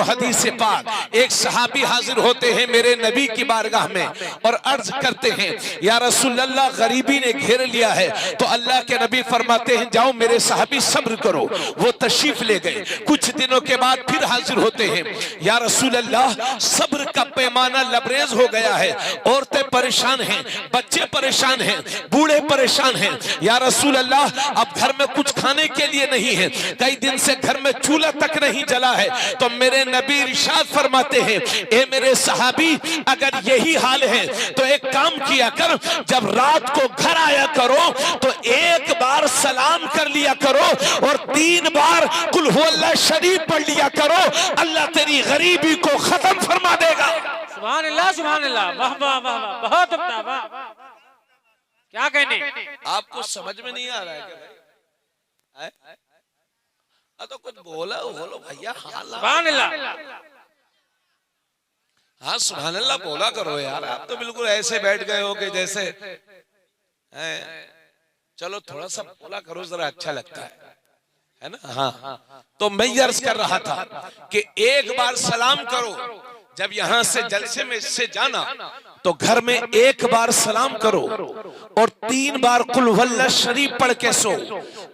हदीस पाक। एक सहाबी हाजिर होते हैं मेरे नबी की बारगाह में और अर्ज करते हैं, या रसूल अल्लाह गरीबी ने घेर लिया है। तो अल्लाह के नबी फरमाते हैं, जाओ मेरे सहाबी सब्र करो। वो तशरीफ ले गए। कुछ दिनों के बाद फिर हाजिर होते हैं, या रसूल अल्लाह सब्र का पैमाना लबरेज हो गया है, औरतें परेशान हैं, बच्चे परेशान हैं, बूढ़े परेशान हैं। या रसूल अल्लाह अब घर में कुछ खाने के लिए नहीं है, कई दिन से घर में चूल्हा तक नहीं जला है। तो मेरे नबी इरशाद फरमाते हैं, ए मेरे सहाबी अगर यही हाल है तो एक काम किया कर, जब रात को घर आया करो तो एक बार सलाम कर लिया करो और 3 बार कुल हुवल्लाह शरीफ पढ़ लिया करो, अल्लाह तेरी गरीबी को खत्म फरमा देगा। सुभान अल्लाह, सुभान अल्लाह, वाह वाह वाह, बहुत अच्छा, वाह। क्या कहने, आपको समझ में नहीं आ रहा है क्या भाई? तो कुछ बोलो भैया। सुभान अल्लाह, हाँ सुभान अल्लाह बोला करो यार। आप तो बिल्कुल ऐसे बैठ गए हो कि जैसे चलो थोड़ा सा बोला करो, जरा अच्छा लगता है ना। हाँ, तो मैं ये अर्ज कर रहा था कि एक बार सलाम करो, जब यहाँ से जलसे में से जाना तो घर में एक बार सलाम करो और 3 बार कुल हुवल्लाह शरीफ पढ़ के सो,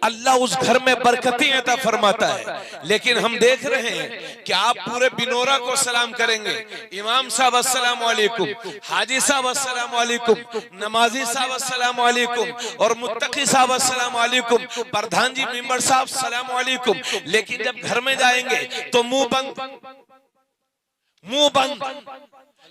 अल्लाह उस घर में बरकतें अता फरमाता है। लेकिन हम देख रहे हैं कि आप पूरे बिनोरा को सलाम करेंगे, इमाम साहब अस्सलाम वालेकुम, हाजी साहब अस्सलाम वालेकुम, नमाजी साहब अस्सलाम वालेकुम और मुत्तकी साहब अस्सलाम वालेकुम, प्रधान जी मेंबर साहब सलाम वालेकुम। लेकिन जब घर में जाएंगे तो मुंह बंद,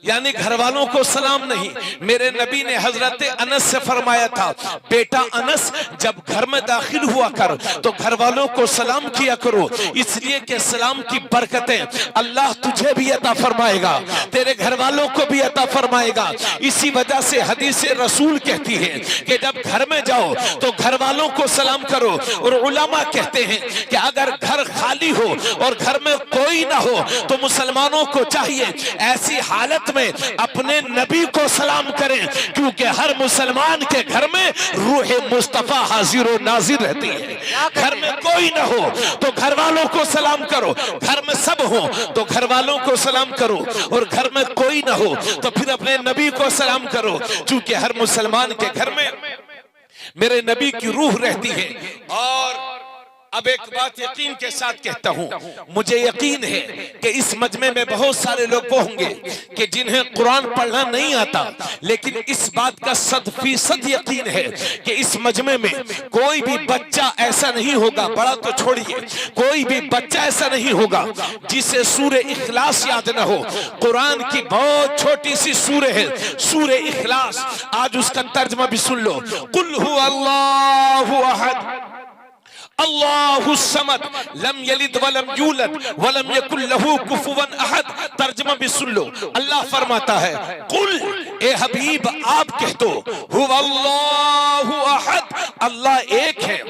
यानी घर वालों को सलाम नहीं। मेरे नबी ने हजरत अनस से फरमाया था, बेटा अनस जब घर में दाखिल हुआ कर तो घर वालों को सलाम किया करो, इसलिए कि सलाम की बरकतें अल्लाह तुझे भी अता फरमाएगा, तेरे घर वालों को भी अता फरमाएगा। इसी वजह से हदीस रसूल कहती है कि जब घर में जाओ तो घर वालों को सलाम करो। और उलमा कहते हैं कि अगर घर खाली हो और घर में कोई ना हो तो मुसलमानों को चाहिए ऐसी हालत में अपने नबी को सलाम करें, क्योंकि हर मुसलमान के घर में रूह मुस्तफा हाजिर और नाजिर रहती है। घर में कोई ना हो तो घर वालों को सलाम करो, घर में सब हो तो घर वालों को सलाम करो, और घर में कोई ना हो तो फिर अपने नबी को सलाम करो, क्योंकि हर मुसलमान के घर में मेरे नबी की रूह रहती है। और अब एक बात यकीन के साथ कहता हूं, मुझे यकीन है कि इस मजमे में बहुत सारे लोग होंगे कि जिन्हें कुरान पढ़ना नहीं आता, लेकिन इस बात का 100% यकीन है कि इस मजमे में कोई भी बच्चा ऐसा नहीं होगा, बड़ा तो छोड़िए, कोई भी बच्चा ऐसा नहीं होगा जिसे सूरे इखलास याद न हो। कुरान की बहुत छोटी सी सूरे है, सूरे इखलास। आज उसका तर्जमा भी सुन लो, कुल हुवल्लाहु अहद अल्लाहुस समद लम यलिद वलम यूलद वलम यकुल लहू कुफुवन अहद। तर्जुमा भी सुन लो, अल्लाह फरमाता है, कुल ए हबीब आप कह दो, हुवल्लाहु अहद, अल्लाह एक है,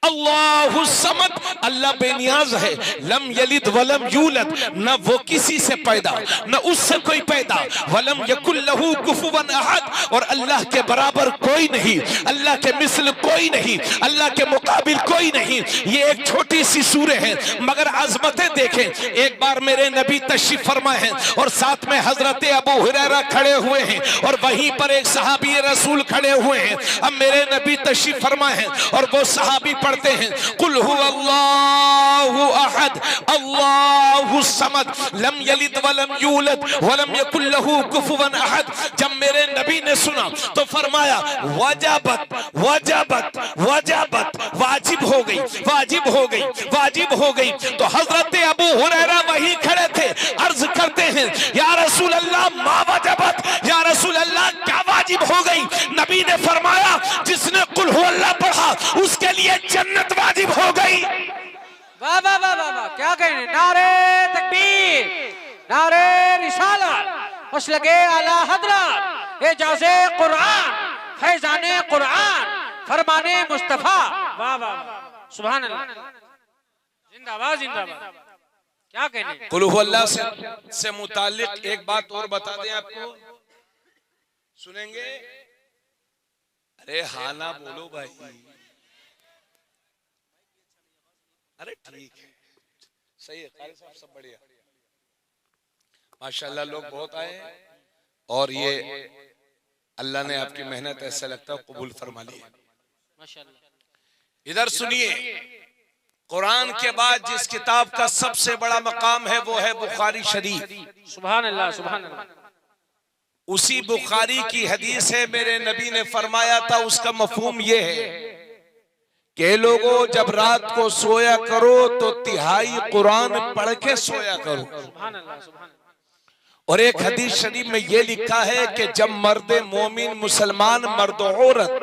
अल्लाहु समद, अल्लाह बेनियाज है, लम यलिद वलम यूलद, न वो किसी से पैदा न उससे कोई पैदा, वलम यकुल लहू कुफुवन अहद, और अल्लाह के बराबर कोई नहीं, अल्लाह के मिसल कोई नहीं, अल्लाह के मुकाबिल कोई नहीं। ये एक छोटी सी सूरह है मगर अजमतें देखें। एक बार मेरे नबी तशरीफ फरमा है और साथ में हजरत अबू हुरैरा खड़े हुए हैं और वहीं पर एक सहाबी रसूल खड़े हुए हैं। अब मेरे नबी तशरीफ फरमा है और वो सहाबी पढ़ते हैं, कुल हुवल्लाहु अहद अल्लाहु समद लम यलिद वलम यूलद वलम यकुल लहू कुफुवन अहद। जब मेरे नबी ने सुना तो फरमाया, वजबत वजबत वजबत, वाजिब हो गई, वाजिब हो गई, वाजिब हो गई। तो हजरत अबू हुरैरा वहीं खड़े थे, अर्ज करते हैं, या रसूल अल्लाह मा वजबत, या रसूल अल्लाह क्या वाजिब हो गई? नबी ने फरमाया, जिसने कुल हुवल्लाह पढ़ा उसके लिए जन्नत वाजिब हो गई। वाह वाह वाह वाह, क्या कहने, नारे तकबीर, नारे रिसालत, मसलके आला हजरत, एजाज़े कुरान, फैज़ाने कुरान, फरमाने मुस्तफा। वाह वाह, सुभान अल्लाह, जिंदाबाद जिंदाबाद। क्या कहने, कुल हुवल्लाह से मुताल्लिक एक बात और बता दें आपको, सुनेंगे? अरे हाँ ना बोलो भाई, अरे ठीक है, सही है कारी साहब, सब बढ़िया माशाल्लाह, लोग बहुत आए और ये अल्लाह ने आपकी मेहनत ऐसा लगता है कबूल फरमा ली है। माशाल्लाह। इधर सुनिए, कुरान के बाद जिस किताब का सबसे बड़ा मकाम है वो है बुखारी शरीफ। सुभान अल्लाह, सुभान अल्लाह। उसी बुखारी की हदीस है, मेरे नबी ने फरमाया था, उसका मफहूम ये है कि लोगों जब रात को सोया करो तो तिहाई कुरान पढ़ के सोया करो। सुभान अल्लाह, सुभान अल्लाह। और एक हदीस शरीफ में ये लिखा है कि जब मर्द मोमिन मुसलमान मर्द औरत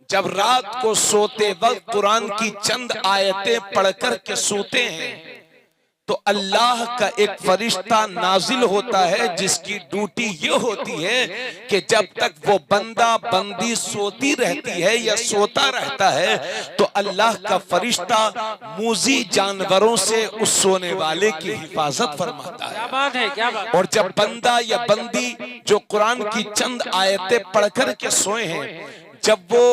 जब रात को सोते वक्त कुरान की चंद आयतें पढ़कर के सोते हैं तो अल्लाह का एक फरिश्ता नाजिल होता है जिसकी ड्यूटी ये होती है कि जब तक वो बंदा बंदी सोती रहती है या सोता रहता है तो अल्लाह का फरिश्ता मूजी जानवरों से उस सोने वाले की हिफाजत फरमाता है। क्या बात है, क्या बात। और जब बंदा या बंदी जो कुरान की चंद आयतें पढ़कर के सोए हैं, जब वो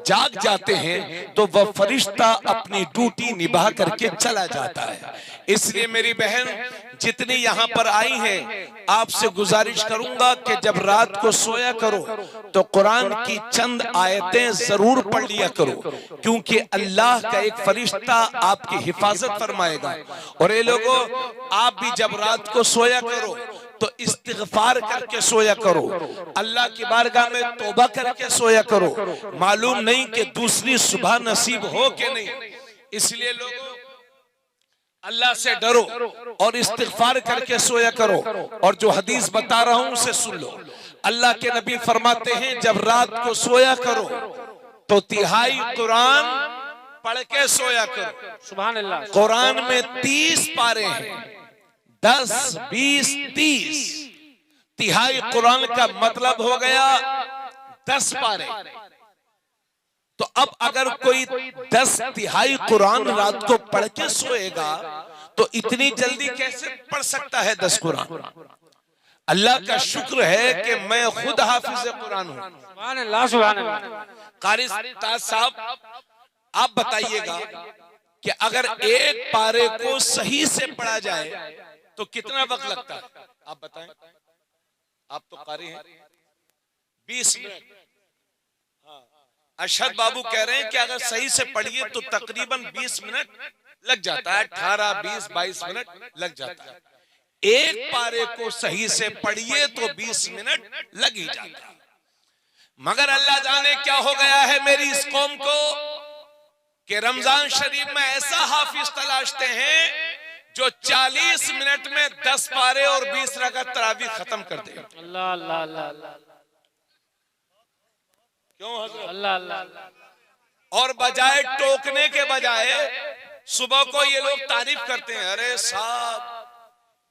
जाग जाते हैं तो वह फरिश्ता अपनी ड्यूटी निभा करके चला जाता है। इसलिए मेरी बहन जितनी यहाँ पर आई हैं, आपसे गुजारिश करूंगा कि जब रात को सोया करो तो कुरान की चंद आयतें जरूर पढ़ लिया करो, क्योंकि अल्लाह का एक फरिश्ता आपकी हिफाजत फरमाएगा। और ये लोगों, आप भी जब रात को सोया करो तो इस्तिग़फ़ार करके सोया करो, अल्लाह की बारगाह में तौबा करके सोया करो। मालूम नहीं कि दूसरी सुबह नसीब हो कि नहीं, इसलिए लोगों अल्लाह से डरो और इस्तिग़फ़ार करके सोया करो। और जो हदीस बता रहा हूं उसे सुन लो। अल्लाह के नबी फरमाते हैं जब रात को सोया करो तो तिहाई कुरान पढ़ के सोया करो। सुभान अल्लाह। कुरान में 30 पारे हैं, 10, 20, 30। तिहाई कुरान का मतलब हो गया 10 पारे। तो अब अगर कोई 10 तिहाई कुरान रात को पढ़ के सोएगा तो इतनी जल्दी कैसे पढ़ सकता है 10 कुरान? अल्लाह का शुक्र है कि मैं खुद हाफिज कुरान हूं। सुभान अल्लाह, सुभान अल्लाह। कारी साहब, आप बताइएगा कि अगर एक पारे को सही से पढ़ा जाए तो कितना वक्त लगता है? आप बताएं, आप तो कारी हैं। 20 मिनट। अशहद बाबू कह रहे हैं कि अगर सही से पढ़िए तो तकरीबन 20 मिनट लग जाता है, 18, 20, 22 मिनट लग जाता है। एक पारे को सही से पढ़िए तो 20 मिनट लग ही जाता है। मगर अल्लाह जाने क्या हो गया है मेरी इस कौम को कि रमजान शरीफ में ऐसा हाफिज तलाशते हैं जो 40 मिनट में 10 पारे और 20 रकात तरावी खत्म कर दे। अल्लाह अल्लाह अल्लाह। क्यों हज़रत? अल्लाह अल्लाह। और बजाय टोकने के बजाय सुबह को ये लोग तारीफ करते हैं, अरे साहब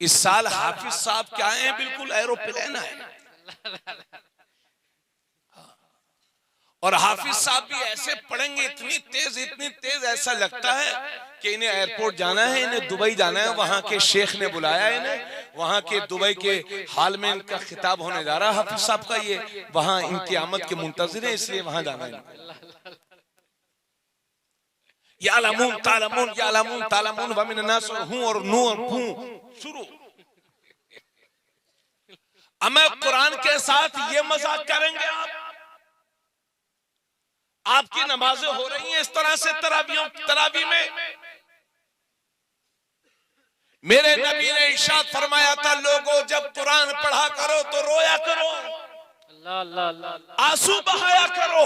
इस साल हाफिज साहब क्या है, बिल्कुल एरोप्लेन है। और हाफिज साहब भी ऐसे पढ़ेंगे इतनी तेज ऐसा लगता है कि इन्हें एयरपोर्ट जाना है, इन्हें दुबई जाना है। वहां के शेख ने बुलाया इन्हें, वहां के दुबई के हाल में इनका खिताब होने जा रहा है हाफिज साहब का। ये वहां इनकी आमद के मुंतजिर है, इसलिए वहां जाना है। यालमून तालमून यालमून तालमून व मिन नास हूं और नू और हूं शुरू। अब मैं कुरान के साथ ये मजाक करेंगे आपकी नमाजें हो रही हैं इस तरह से तरावी में। मेरे नबी ने इरशाद फरमाया था, लोगों जब कुरान पढ़ा करो तो रोया करो, अल्लाह अल्लाह अल्लाह। आंसू बहाया करो।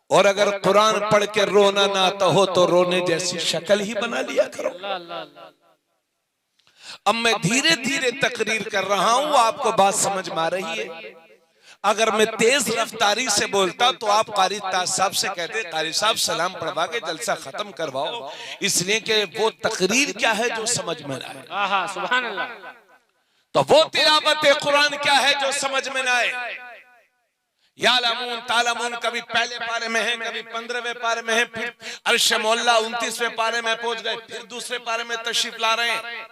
और अगर कुरान पढ़ के रोना ना आता हो तो रोने जैसी शक्ल ही बना लिया करो। अल्लाह अल्लाह अल्लाह। अब मैं धीरे धीरे तकरीर कर रहा हूं, आपको बात समझ में आ रही है? अगर मैं तेज रफ्तारी से बोलता तो आप कारी ताज साहब से कहते, कारी साहब सलाम पढ़वा के जलसा खत्म करवाओ, इसलिए कि वो तकरीर क्या है जो समझ में आए। आहा, सुभान अल्लाह। तो वो तिलावत कुरान क्या है जो समझ में ना आए। यालमून तालमून कभी पहले पारे में है, कभी 15वें पारे में है, फिर अर्श मौला 29वें पारे में पहुंच गए, फिर दूसरे पारे में तशरीफ ला रहे हैं।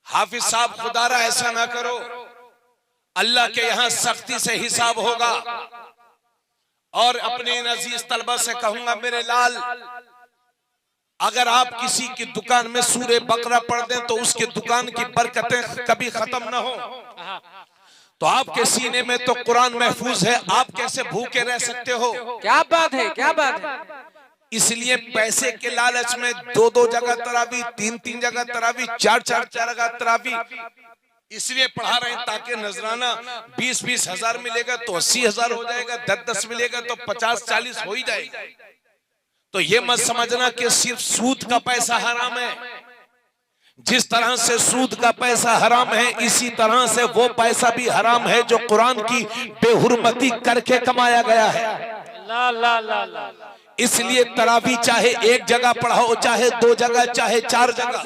हाफिज साहब खुदारा ऐसा ना करो, अल्लाह के यहां सख्ती से हिसाब होगा। और अपने अजीज तलबा से कहूंगा, मेरे लाल अगर आप किसी की दुकान में सूरे बकरा पढ़ दें तो उसके दुकान की बरकतें कभी खत्म ना हो। तो आपके सीने में तो कुरान महफूज है, आप कैसे भूखे रह सकते हो? क्या बात है, क्या बात है। इसलिए पैसे के लालच में 2-2 जगह तरावी, 3-3 जगह तरावी, 4-4 जगह तरावी इसलिए पढ़ा रहे हैं ताकि नजराना 20-20 हजार मिलेगा तो 80 हजार हो जाएगा, 10-10 मिलेगा तो 50-40 हो ही जाएगा। तो ये मत समझना कि सिर्फ सूद का पैसा हराम है। जिस तरह से सूद का पैसा हराम है, इसी तरह से वो पैसा भी हराम है जो कुरान की बेहुरमती करके कमाया गया है। ला ला ला ला। इसलिए तरावी चाहे एक जगह पढ़ाओ, चाहे 2 जगह, चाहे 4 जगह,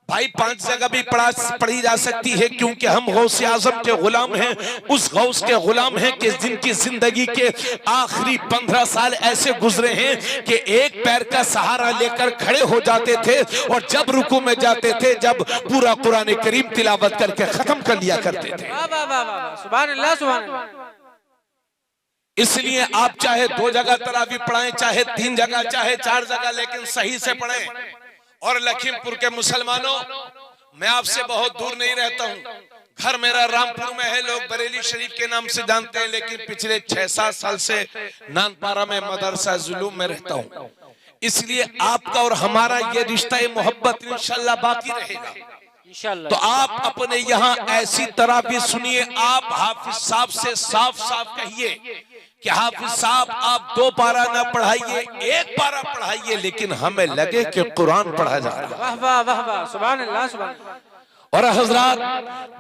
भाई 5 जगह भी पढ़ी जा सकती है, क्योंकि हम गौसे आजम के गुलाम हैं, उस गौस के गुलाम हैं कि जिनकी जिंदगी के आखिरी 15 साल ऐसे गुजरे हैं कि एक पैर का सहारा लेकर खड़े हो जाते थे और जब रुकू में जाते थे, जब पूरा कुरान करीम तिलावत करके खत्म कर लिया करते थे। सुभान अल्लाह, सुभान अल्लाह। इसलिए आप चाहे 2 जगह तरावी पढ़ाएं, चाहे 3 जगह, चाहे 4 जगह, लेकिन सही से पढ़ें। और लखीमपुर के मुसलमानों, मैं आपसे बहुत दूर नहीं रहता हूं, घर मेरा रामपुर में है, लोग बरेली शरीफ के नाम से जानते हैं, लेकिन पिछले 6-7 साल से नानपारा में मदरसा जुलूम में रहता हूं। इसलिए आपका और हमारा ये रिश्ता मोहब्बत इंशाल्लाह बाकी रहेगा इंशाल्लाह। तो आप अपने यहाँ ऐसी तरह भी सुनिए, आप हाफिज साहब से साफ साफ कहिए कि हाफिज साहब आप 2 पारा ना पढ़ाइए, 1 पारा पढ़ाइए, लेकिन हमें लगे कि कुरान पढ़ा जा रहा है। वाह वाह वाह वाह, सुभान अल्लाह, सुभान अल्लाह। और हजरात,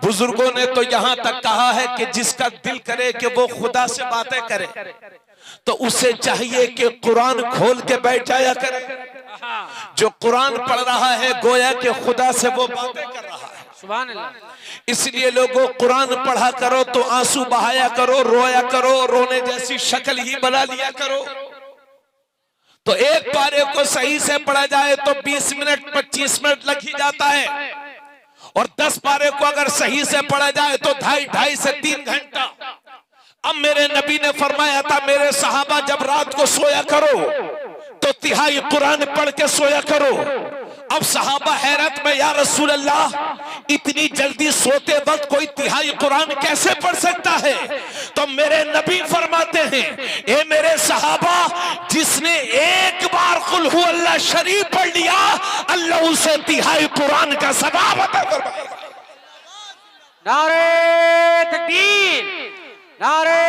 बुजुर्गों ने तो यहाँ तक कहा है कि जिसका दिल करे कि वो खुदा से बातें करे तो उसे चाहिए कि कुरान खोल के बैठ जाया करे। जो कुरान पढ़ रहा है गोया कि खुदा से वो बातें कर रहा है। सुभान अल्लाह। इसलिए लोगों, कुरान पढ़ा करो तो आंसू बहाया करो, रोया करो, रोने जैसी शक्ल ही बना लिया करो। तो एक पारे को सही से पढ़ा जाए तो 20 मिनट 25 मिनट लग ही जाता है, और 10 पारे को अगर सही से पढ़ा जाए तो 2.5 से 3 घंटा। अब मेरे नबी ने फरमाया था, मेरे सहाबा जब रात को सोया करो तो तिहाई कुरान पढ़ के सोया करो। अब सहाबा हैरत में, या रसूल अल्लाह, इतनी जल्दी सोते वक्त कोई तिहाई कुरान कैसे पढ़ सकता है? तो मेरे नबी फरमाते हैं, ए मेरे सहाबा, जिसने एक बार कुल हु अल्लाह शरीफ पढ़ लिया, अल्लाह उसे तिहाई कुरान का सवाब अता फरमाएगा। नारे तकबीर, नारे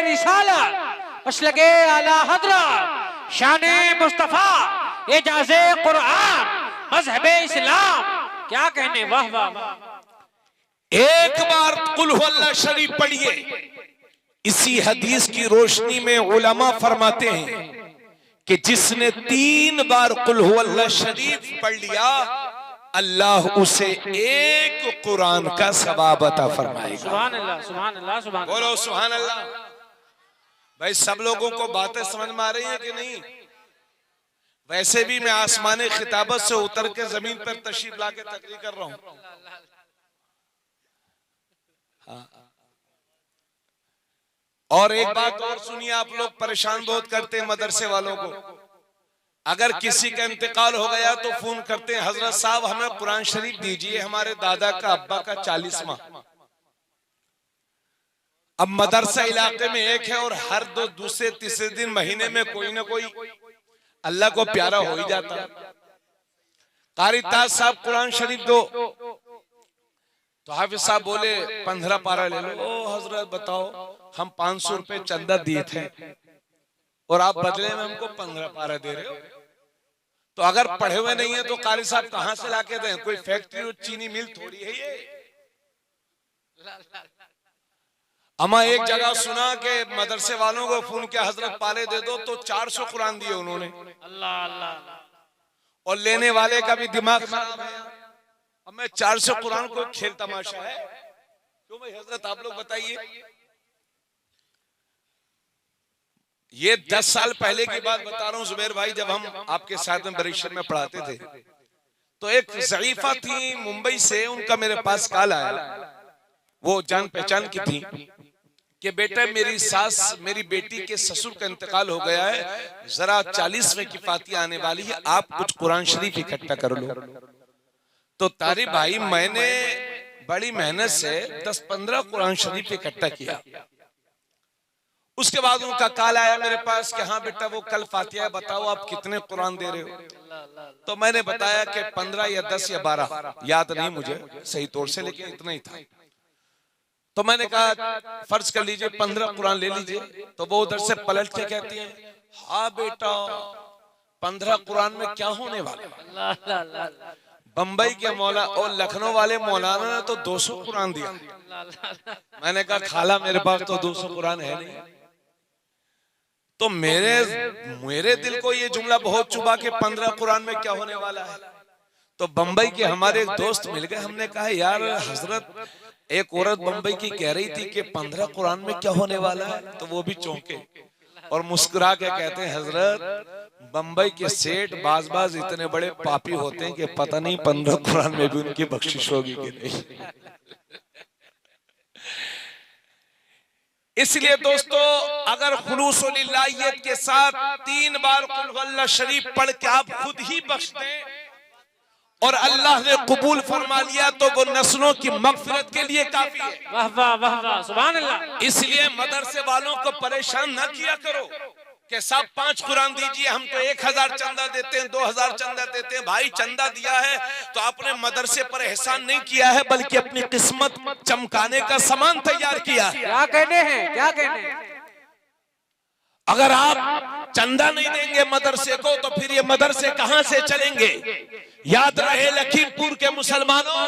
रिसालत, मसलके आला हज़रत, शाने मुस्तफा, एजाज़े कुरान, मज़हबे इस्लाम, क्या कहने, वाह वाह वाह। एक बार कुल हु अल्लाह शरीफ पढ़िए। इसी हदीस की रोशनी में उलमा फरमाते हैं कि जिसने 3 बार कुल हु अल्लाह शरीफ पढ़ लिया, अल्लाह उसे एक कुरान का सवाब अता फरमाएगा। सुभान अल्लाह, सुभान अल्लाह, सुभान अल्लाह। बोलो सुभान अल्लाह। भाई सब लोगों को बातें समझ में आ रही है कि नहीं? वैसे भी मैं आसमानी खिताबत से उतर के जमीन पर तशरीफ लाके तकरीर कर रहा हूं। हाँ। और एक बात और सुनिए, आप लोग परेशान बहुत करते हैं मदरसे वालों को। अगर किसी का इंतकाल हो गया तो फोन करते हैं, हजरत साहब हमें कुरान शरीफ दीजिए, हमारे दादा का अब्बा का 40वां। अब मदरसा इलाके में एक है और हर दूसरे तीसरे दिन महीने में कोई ना कोई अल्लाह को प्यारा हो ही जाता। कारी ताज साहब कुरान शरीफ दो, तो हाफिज साहब बोले 15 पारा ले लो। ओ हजरत बताओ, हम 500 रुपए चंदा दिए थे और आप बदले में हमको 15 पारा दे रहे हो। तो अगर पढ़े हुए नहीं है तो कारी साहब कहां से लाके दें? कोई फैक्ट्री और चीनी मिल थोड़ी है ये। अमा एक जगह सुना कि मदरसे वालों को फोन किया, हजरत पाले दे दो, तो 400 कुरान दिए उन्होंने। अल्लाह अल्लाह। और लेने वाले का भी दिमाग खराब है। अब मैं 400 कुरान को खेल तमाशा है क्यों भाई? हजरत आप लोग बताइए। ये 10 साल पहले की बात बता रहा हूँ जुबैर भाई, जब हम आपके साथ में बरीशर में पढ़ाते थे, तो एक ज़रीफा थी मुंबई से, उनका मेरे पास कॉल आया। वो जान पहचान की थी, कि बेटा मेरी सास मेरी बेटी के ससुर का इंतकाल हो गया है, जरा 40वें की फातिहा आने वाली है, आप कुछ कुरान शरीफ इकट्ठा कर लो। तो तारी भाई मैंने बड़ी मेहनत से 10-15 कुरान शरीफ इकट्ठा किया। उसके बाद उनका कॉल आया मेरे पास कि हाँ बेटा वो कल फातिहा, बताओ आप कितने कुरान दे रहे हो। तो मैंने बताया कि 15 या 10 या 12, याद नहीं मुझे सही तौर से, लेकिन इतना ही था। तो मैंने कहा फर्ज कर लीजिए 15 कुरान ले लीजिए। तो वो उधर से पलट के कहती है, हाँ बेटा 15 कुरान में क्या होने वाला। बंबई के मौला और लखनऊ वाले मौलाना ने तो 200 कुरान दिया। मैंने कहा खाला मेरे पास तो 200 कुरान है नहीं। तो मेरे दिल को ये जुमला बहुत चुभा के 15 कुरान में क्या होने वाला है। तो बंबई के हमारे एक दोस्त मिल गए, हमने कहा यार हजरत एक औरत बंबई की कह रही थी कि 15 कुरान में क्या होने वाला है। तो वो भी चौंके और मुस्कुरा के कहते हैं हजरत बंबई के सेठ बाज इतने बड़े पापी होते हैं कि पता नहीं 15 कुरान में भी उनकी बख्शिश होगी कि नहीं। इसलिए दोस्तों अगर खुलूसुलिल्लाहियत के साथ 3 बार कुल हुवल्लाह शरीफ पढ़ के आप खुद ही बख्श दें और अल्लाह ने कबूल फरमा लिया तो वो नस्लों की मगफिरत के लिए काफी है। वाह वाह वाह वाह सुभान अल्लाह। इसलिए मदरसे वालों को परेशान न किया करो कि सब 5 कुरान दीजिए, हम तो 1000 चंदा देते हैं, 2000 चंदा देते हैं। भाई चंदा दिया है तो आपने मदरसे पर एहसान नहीं किया है, बल्कि अपनी किस्मत चमकाने का सामान तैयार किया है। क्या कहने हैं, क्या कहने हैं। अगर आप चंदा नहीं देंगे मदरसे को तो फिर ये मदरसे कहां से चलेंगे। याद रहे लखीमपुर के मुसलमानों,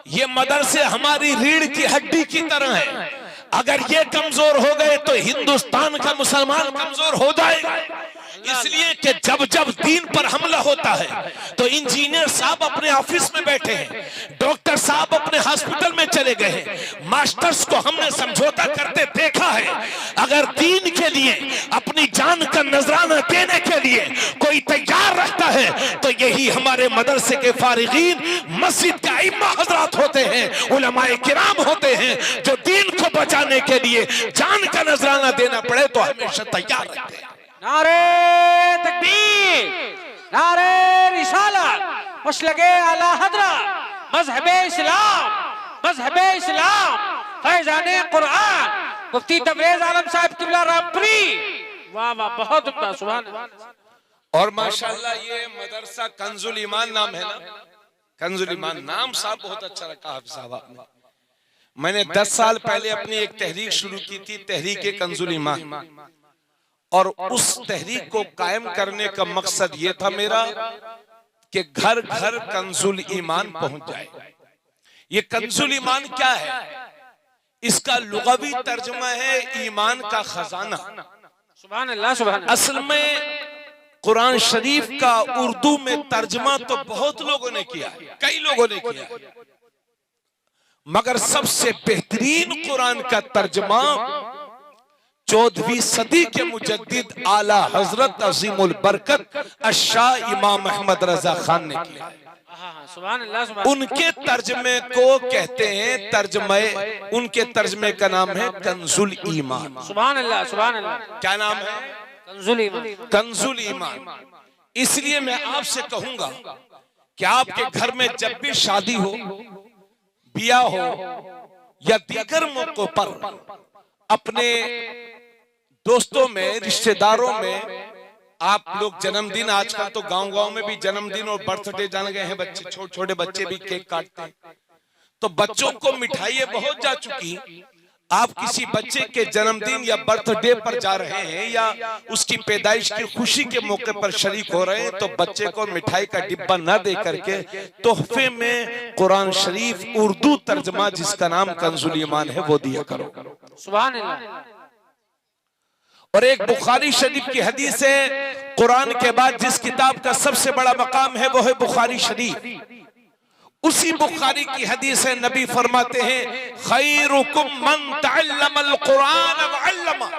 ये मदरसे हमारी रीढ़ की हड्डी की तरह है। अगर ये कमजोर हो गए तो हिंदुस्तान का मुसलमान कमजोर हो जाएगा। इसलिए कि जब जब दीन पर हमला होता है तो इंजीनियर साहब अपने ऑफिस में बैठे हैं, डॉक्टर साहब अपने हॉस्पिटल में चले गए हैं, मास्टर्स को हमने समझौता करते देखा है। अगर दीन के लिए अपनी जान का नजराना देने के लिए कोई तैयार रहता है तो यही हमारे मदरसे के फारिगीन, मस्जिद के इमाम हजरात होते हैं, उलमाए किराम होते हैं, जो दीन को बचाने के लिए जान का नजराना देना पड़े तो हमेशा तैयार रहते हैं। नारे तकबीर, नारे रिसालत, मसलके आला हजरत, मजहबे इस्लाम, मजहबे इस्लाम, फैजाने कुरान, मुफ्ती तबरेज आलम साहब किबला रामपुरी। वाह वाह बहुत उम्दा सुभान अल्लाह। और माशाल्लाह ये मदरसा कंजुल ईमान नाम है ना, कंजुल ईमान नाम साहब बहुत अच्छा रखा हाफिज साहब आपने। मैंने 10 साल पहले अपनी एक तहरीक शुरू की थी, तहरीक कंजुल ईमान, और उस तहरीक को कायम करने का मकसद ये था मेरा कि घर घर कंजुल ईमान पहुंच जाए। ये कंजुल ईमान क्या है, इसका लुग़वी तर्जुमा है ईमान का खजाना। सुभान अल्लाह सुभान अल्लाह। असल में कुरान शरीफ का उर्दू में तर्जुमा तो बहुत लोगों ने किया, कई लोगों ने किया, मगर सबसे बेहतरीन कुरान का तर्जुमा 14वीं सदी के मुजद्दिद आला हजरत अजीमुल बरकत अशाह इमाम अहमद रजा खान ने किया। सुभान अल्लाह सुभान। उनके तर्जमे को कहते हैं तर्जमे, उनके तर्जमे का नाम है कंजुल ईमान। सुभान अल्लाह सुभान अल्लाह। क्या नाम है? कंजुल ईमान। कंजुल ईमान। इसलिए मैं आपसे कहूंगा कि आपके घर में जब भी शादी हो, ब्याह हो या दीगर मौकों पर अपने दोस्तों में, रिश्तेदारों में आप लोग जन्मदिन, आजकल तो गांव-गांव में भी जन्मदिन और बर्थडे जान गए हैं बच्चे, छोटे-छोटे बच्चे भी केक काटते हैं, तो बच्चों को मिठाइयां बहुत जा चुकी। आप किसी बच्चे के जन्मदिन या बर्थडे पर जा रहे हैं या उसकी पैदाइश की खुशी के मौके पर शरीक हो रहे हैं तो बच्चे को मिठाई का डिब्बा न दे करके तोहफे में कुरान शरीफ उर्दू तर्जमा जिसका नाम कंजुल ईमान है वो दिया करो। सुभान अल्लाह। और एक बुखारी शरीफ की हदीस है, कुरान के बाद जिस किताब का सबसे बड़ा मकाम है वो है बुखारी शरीफ। उसी बुखारी की हदीस है, नबी फरमाते हैं खैरुकुम मन तअल्लमल कुरान व अल्लमा।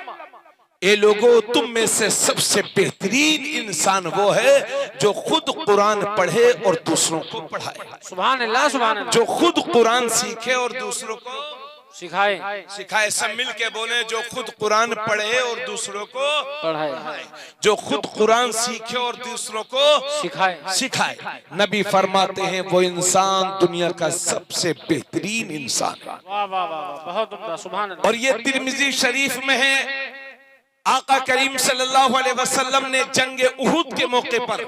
ए लोगों, तुम में से सबसे बेहतरीन इंसान वो है जो खुद कुरान पढ़े और दूसरों को पढ़ाए। सुभान अल्लाह सुभान अल्लाह। जो खुद कुरान सीखे और दूसरों को सिखाए। सब मिल के बोले जो खुद कुरान पढ़े और दूसरों को पढ़ाए, जो खुद कुरान सीखे और दूसरों को सिखाए। नबी फरमाते हैं वो इंसान दुनिया का सबसे बेहतरीन इंसान है। वाह वाह वाह, बहुत उम्दा, सुभान अल्लाह। और ये तिरमिजी शरीफ में है, आका करीम सल्लल्लाहु अलैहि वसल्लम ने जंगे उहुद के मौके पर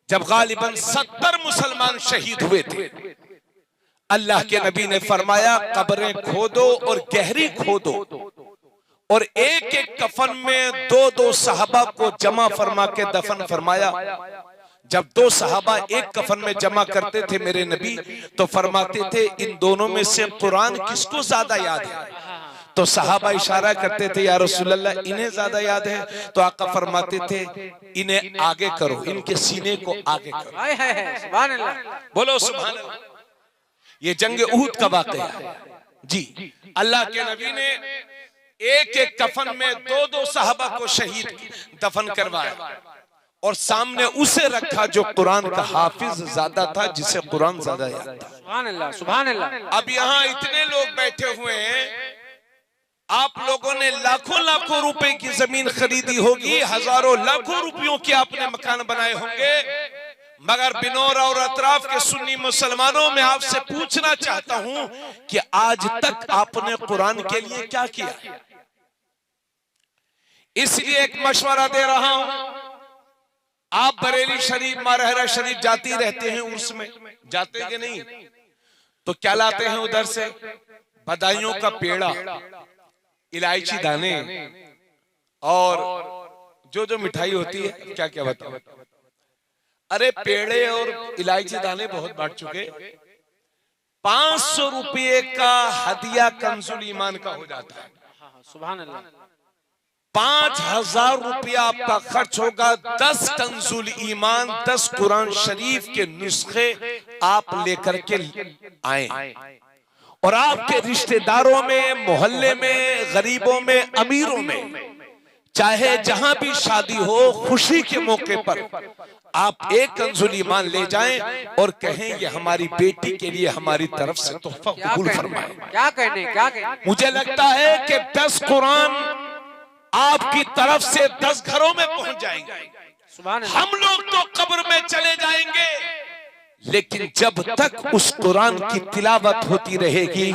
जब गालिबन 70 मुसलमान शहीद हुए थे, अल्लाह के नबी ने फरमाया कब्रें खोदो और गहरी खोदो और एक एक कफन में 2-2 सहाबा को जमा फरमा के दफन फरमाया। जब 2 सहाबा एक कफन में जमा करते थे मेरे नबी, तो फरमाते थे इन दोनों में से कुरान किसको ज्यादा याद है? तो सहाबा इशारा करते थे या रसूलल्लाह इन्हें ज्यादा याद है। तो आका फरमाते थे इन्हें आगे करो, इनके सीने को आगे करो। सुभान अल्लाह, बोलो सुभान अल्लाह। ये जंग उहुद का वाकया है जी। अल्लाह के नबी ने एक एक कफन में 2-2 सहाबा को शहीद दफन करवाया और सामने उसे रखा जो कुरान का हाफिज ज्यादा था, जिसे कुरान ज्यादा याद था। सुभान अल्लाह, सुभान अल्लाह। अब यहाँ इतने लोग बैठे हुए हैं, आप लोगों ने लाखों लाखों रुपए की जमीन खरीदी होगी, हजारों लाखों रुपयों के आपने मकान बनाए होंगे, मगर बिनौरा और अतराफ के सुन्नी मुसलमानों में आपसे पूछना चाहता हूं कि आज तक आपने कुरान के लिए क्या किया? इसलिए एक मशवरा दे रहा हूं, आप बरेली शरीफ, मारहरा शरीफ जाती रहते हैं, उर्स में जाते कि नहीं? तो क्या लाते हैं उधर से? बधाइयों का पेड़ा, इलायची दाने और जो जो मिठाई होती है, क्या क्या बताओ। अरे पेड़े और इलायची दाने बहुत बांट चुके। 500 रुपये का हदिया कंजुल ईमान का हो जाता है। सुभान अल्लाह। 5000 रुपया आपका खर्च होगा। 10 कंजुल ईमान, 10 कुरान शरीफ के नुस्खे आप लेकर के आए और आपके रिश्तेदारों में, मोहल्ले में, गरीबों में, अमीरों में, चाहे जहां भी शादी हो, खुशी के मौके पर आप एक कंजुल ईमान ले जाएं और कहें ये हमारी बेटी के लिए हमारी तरफ से तोहफा कबूल फरमाएं। क्या कहने? मुझे लगता है कि 10 कुरान आपकी तरफ से 10 घरों में पहुंच जाएंगे। सुभान अल्लाह। हम लोग तो कब्र में चले जाएंगे, लेकिन जब तक उस कुरान की तिलावत होती रहेगी,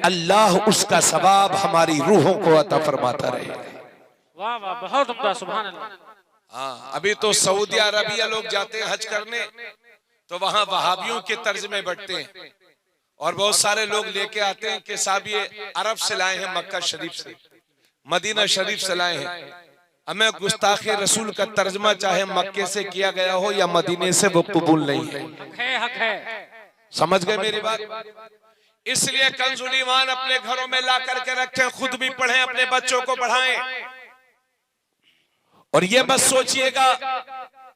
अल्लाह उसका सवाब हमारी रूहों को अता फरमाता रहेगा। वाह वाह, बहुत उम्दा, सुभान अल्लाह। हाँ, अभी तो सऊदी अरबिया लोग जाते हैं हज करने, तो वहां वहाबियों के तर्ज में बैठते हैं और बहुत सारे लोग लेके आते हैं कि साहब ये अरब से लाए हैं, मक्का शरीफ से, मदीना शरीफ से लाए हैं। हमें गुस्ताखे रसूल का तर्जमा चाहे मक्के से किया गया हो या मदीने से, वो कबूल नहीं है। हक है। समझ गए मेरी बात? इसलिए कंजुल ईमान अपने घरों में ला करके रखें, खुद भी पढ़ें, अपने बच्चों को पढ़ाएं। और ये मत सोचिएगा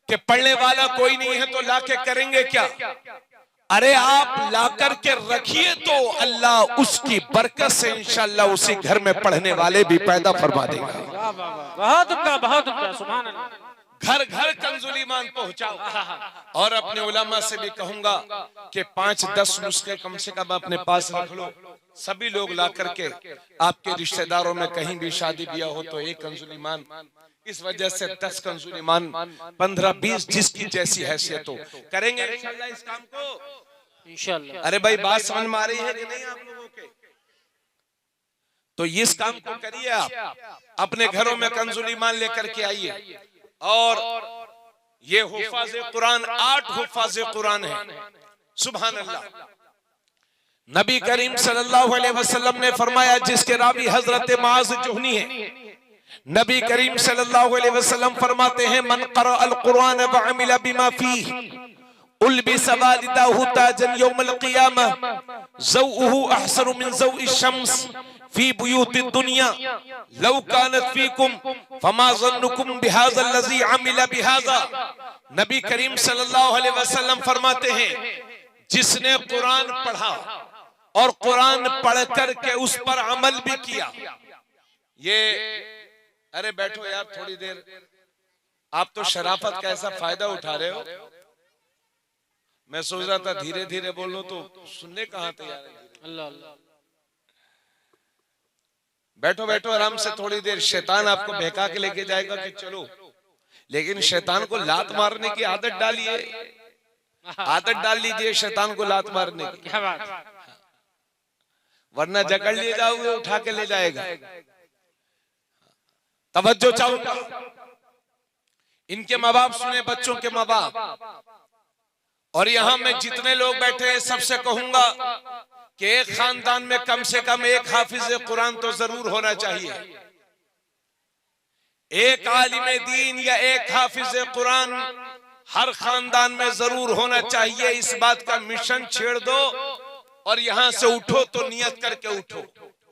कि पढ़ने वाला कोई नहीं है तो लाके करेंगे क्या। अरे आप ला करके रखिए तो अल्लाह उसकी बरकत से इंशाअल्लाह उसी घर में पढ़ने वाले भी पैदा फरमा देगा। बहुत उम्दा, बहुत उम्दा, सुभान अल्लाह। घर घर कंजुल ईमान पहुंचाओ। और अपने उलमा से भी कहूंगा कि 5-10 नुस्खे कम से कम अपने पास रख लो। सभी लोग ला करके, आपके रिश्तेदारों में कहीं भी शादी ब्याह हो तो एक कंजुल ईमान, इस वजह से 10 कंजुल ईमान, 15-20 जिसकी जैसी हैसियत हो, करेंगे इंशाअल्लाह इस काम को इंशाअल्लाह। अरे भाई बात समझ में आ रही है कि नहीं आप लोगों के? तो इस काम को करिए, आप अपने घरों में कंजुल ईमान लेकर के आइए। और ये हुफ़ाज़े कुरान 8 हुफ़ाज़े कुरान है। सुभान अल्लाह। नबी करीम सल्लल्लाहु अलैहि वसल्लम ने फरमाया, जिसके रावी हजरत मुआज़ जुहनी है, नबी करीम सल्लल्लाहु अलैहि वसल्लम फरमाते हैं, मन क़रा अल कुरान व अमिला बिमा फीह उल्बिस वालिदाहु ताजन यौमल क़ियामह ज़ौउहु अहसनु मिन ज़ौइ शम्स फी बुयूति दुनिया लौ कानत फीकुम फमा ज़न्नुकुम बिहाज़ा लज़ी अमिला बिहाज़ा। नबी करीम सल्लल्लाहु अलैहि वसल्लम फरमाते हैं, जिसने कुरान पढ़ा और कुरान पढ़ कर के उस पर अमल भी किया। ये अरे बैठो यार थोड़ी देर, आप तो शराफत का ऐसा फायदा उठा रहे हो। मैं सोच रहा था धीरे धीरे बोलो तो सुनने कहाँ तैयार है। अल्लाह अल्लाह। बैठो बैठो आराम से थोड़ी देर, शैतान आपको बहका के लेके जाएगा कि चलो, लेकिन शैतान को लात मारने की आदत डालिए, आदत डाल लीजिए शैतान को लात मारने की, क्या बात है? वरना जकड़ लिए जाओगे, उठा के ले जाएगा। तवज्जो चाहूंगा, इनके माँ बाप सुने, बच्चों के माँ बाप, और यहां में जितने लोग बैठे हैं सबसे कहूंगा कि एक खानदान में कम से कम एक हाफिज कुरान तो जरूर होना चाहिए। एक आलिम दीन या एक हाफिज कुरान हर खानदान में जरूर होना चाहिए। इस बात का मिशन छेड़ दो और यहां से उठो तो नियत करके उठो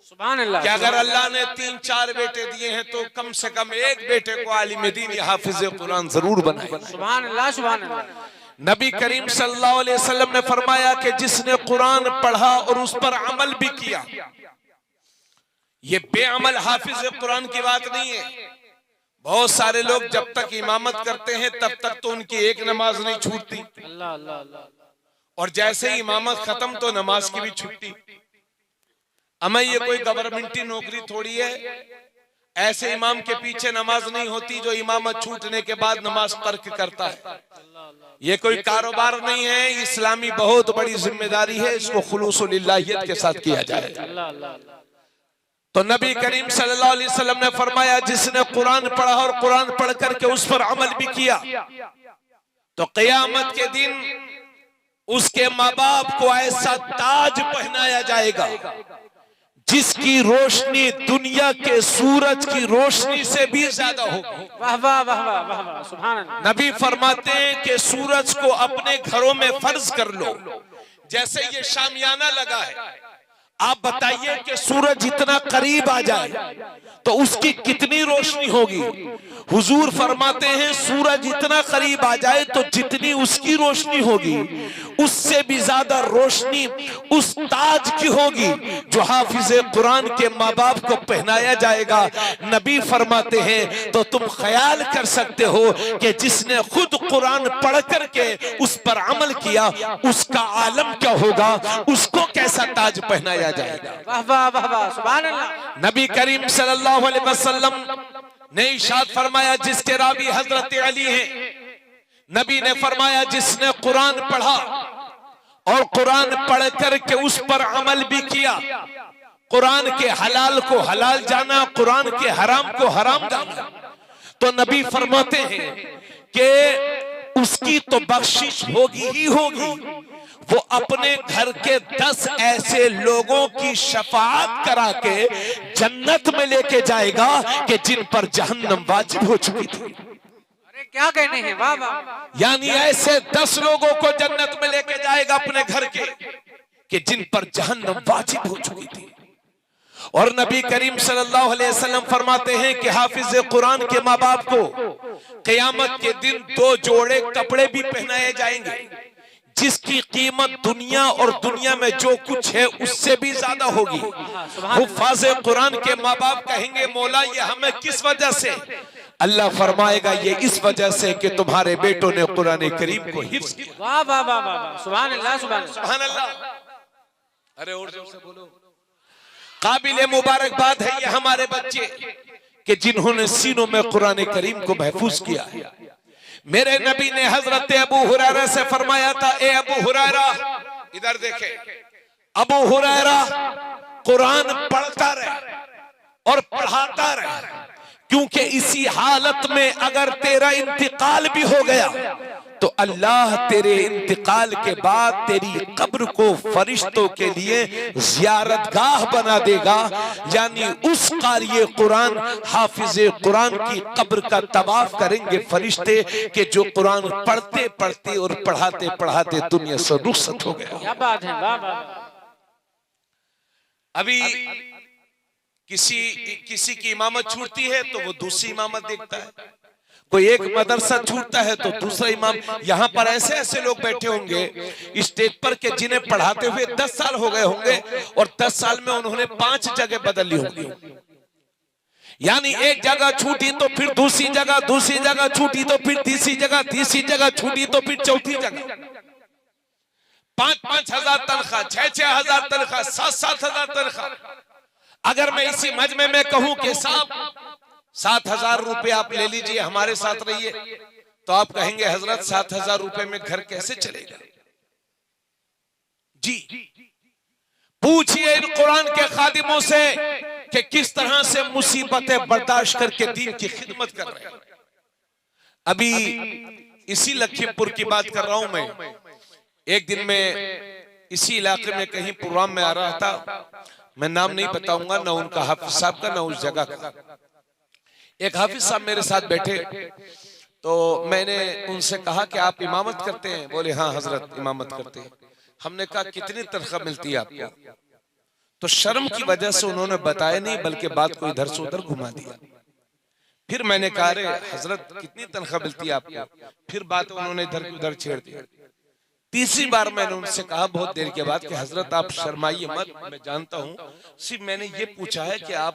सुभान अल्लाह, कि अगर अल्लाह ने 3-4 बेटे दिए हैं तो कम से कम एक बेटे को आलिम दीन या हाफिज कुरान जरूर बनाए। सुभान अल्लाह, सुभान अल्लाह। नबी करीम सल्लल्लाहु अलैहि वसल्लम ने फरमाया कि जिसने कुरान पढ़ा और उस पर अमल भी किया, ये बेअमल हाफिज कुरान की बात नहीं है। बहुत सारे लोग जब तक इमामत करते हैं तब तक तो उनकी एक नमाज नहीं छूटती, अल्लाह अल्लाह अल्लाह, और जैसे ही इमामत खत्म तो नमाज की भी छुट्टी। अमा ये कोई गवर्नमेंटी नौकरी थोड़ी है, ऐसे इमाम के पीछे नमाज नहीं होती जो इमामत छूटने के बाद नमाज तर्क करता है। ये कोई कारोबार नहीं है, इस्लामी बहुत बड़ी जिम्मेदारी है, इसको खुलूसुलिल्लाहियत के साथ किया जाए। तो नबी करीम सल्लल्लाहु अलैहि वसल्लम ने फरमाया जिसने कुरान पढ़ा और कुरान पढ़ करके उस पर अमल भी किया तो क़यामत के दिन उसके माँ बाप को ऐसा ताज पहनाया जाएगा जिसकी रोशनी दुनिया के सूरज की रोशनी से भी ज्यादा होगी। वाह वाह वाह वाह वाह वाह, सुभान अल्लाह। नबी फरमाते हैं कि सूरज को अपने घरों में फर्ज कर लो। जैसे ये शामियाना लगा है, आप बताइए कि सूरज इतना करीब आ जाए तो उसकी कितनी रोशनी होगी। हुजूर फरमाते हैं सूरज इतना करीब आ जाए तो जितनी उसकी रोशनी होगी उससे भी ज्यादा रोशनी उस ताज की होगी जो हाफिज कुरान के माँ बाप को पहनाया जाएगा। नबी फरमाते हैं तो तुम ख्याल कर सकते हो कि जिसने खुद कुरान पढ़ करके उस पर अमल किया उसका आलम क्या होगा, उसको कैसा ताज पहनाया जाएगा। वाह वाह वाह वाह, सुभान अल्लाह। नबी करीम सल्लल्लाहु अलैहि वसल्लम ने इरशाद फरमाया, जिसके रावी हजरत अली हैं, नबी ने फरमाया जिसने कुरान पढ़ा और कुरान पढ़ करके उस पर अमल भी किया, कुरान के हलाल को हलाल जाना, कुरान के हराम को हराम जाना, तो नबी फरमाते हैं कि उसकी तो बख्शिश होगी ही होगी, वो अपने घर के 10 ऐसे लोगों की शफाअत करा के जन्नत में लेके जाएगा कि जिन पर जहन्नम वाजिब हो चुकी थी। अरे क्या कहने हैं, वाह वाह। यानी ऐसे 10 लोगों को जन्नत में लेके जाएगा अपने घर के कि जिन पर जहन्नम वाजिब हो चुकी थी। और नबी करीम सल्लल्लाहु अलैहि वसल्लम फरमाते हैं कि हाफिज कुरान के माँ बाप को क़यामत के दिन 2 जोड़े कपड़े भी पहनाए जाएंगे जिसकी कीमत दुनिया और दुनिया में जो कुछ है उससे भी ज्यादा होगी। हुफ़ाज़ कुरान के माँ बाप कहेंगे मौला ये हमें किस वजह से? अल्लाह फरमाएगा ये इस वजह से कि तुम्हारे बेटों ने कुरान करीम को हिफ्ज़ किया। वाह वाह वाह वाह, सुभान अल्लाह, सुभान सुभान अल्लाह। अरे और जोर से बोलो। काबिल मुबारकबाद है ये हमारे बच्चे कि जिन्होंने सीनों में कुरान करीम को महफूज किया है। मेरे नबी ने हजरत अबू हुरैरा से फरमाया था, ए अबू हुरैरा, इधर देखे, अबू हुरैरा कुरान पढ़ता रहे और पढ़ाता रहे, क्योंकि इसी हालत में अगर तेरा इंतकाल भी हो गया तो अल्लाह तेरे इंतकाल के बाद तेरी कब्र को फरिश्तों के लिए ज़ियारतगाह बना देगा। यानी उस क़ारी कुरान हाफिज कुरान की कब्र का तवाफ करेंगे फरिश्ते कि जो कुरान पढ़ते पढ़ते और पढ़ाते पढ़ाते दुनिया से रुखसत हो गया। क्या बात है, वाह वाह। अभी किसी की इमामत छूटती है तो वो दूसरी इमामत देखता है, कोई एक मदरसा छूटता है तो दूसरा इमाम। यहाँ पर ऐसे ऐसे लोग बैठे होंगे स्टेज पर के जिन्हें पढ़ाते हुए 10 साल हो गए होंगे और 10 साल में उन्होंने 5 जगह बदल ली होंगी। यानी एक जगह छूटी तो फिर दूसरी जगह, दूसरी जगह छूटी तो फिर तीसरी जगह, तीसरी जगह छूटी तो फिर चौथी जगह। 5-5 हजार तनख्वाह, 6-6 हजार तनख्वाह, 7-7 हजार तनख्वाह। अगर मैं इसी मजमे में कहूं कि साहब 7,000 रुपए आप ले लीजिए, हमारे साथ रहिए, तो आप कहेंगे हजरत 7,000 रुपए में घर कैसे चलेगा? जी, पूछिए इन कुरान के खादिमों से कि किस तरह से मुसीबतें बर्दाश्त करके दीन की खिदमत कर रहे हैं। अभी इसी लखीमपुर की बात कर रहा हूं मैं। एक दिन में इसी इलाके में कहीं प्रोग्राम में आ रहा था, मैं नाम नहीं बताऊंगा, ना उनका हाफिज साहब का, ना उस जगह का। एक हाफिज साहब मेरे साथ बैठे, तो मैंने उनसे कहा कि आप इमामत करते हैं? बोले हाँ हजरत इमामत करते हैं। हमने कहा कितनी तनख्वाह मिलती है आपको? तो शर्म की वजह से उन्होंने बताया नहीं, बल्कि बात को इधर से उधर घुमा दिया। फिर मैंने कहा अरे हजरत कितनी तनख्वाह मिलती है आपको? फिर बात उन्होंने इधर उधर छेड़ दिया। तीसरी बार मैंने उनसे कहा बहुत देर के बाद कि हजरत आप शर्माइए मत, मैं जानता हूं, सिर्फ मैंने ये पूछा है कि आप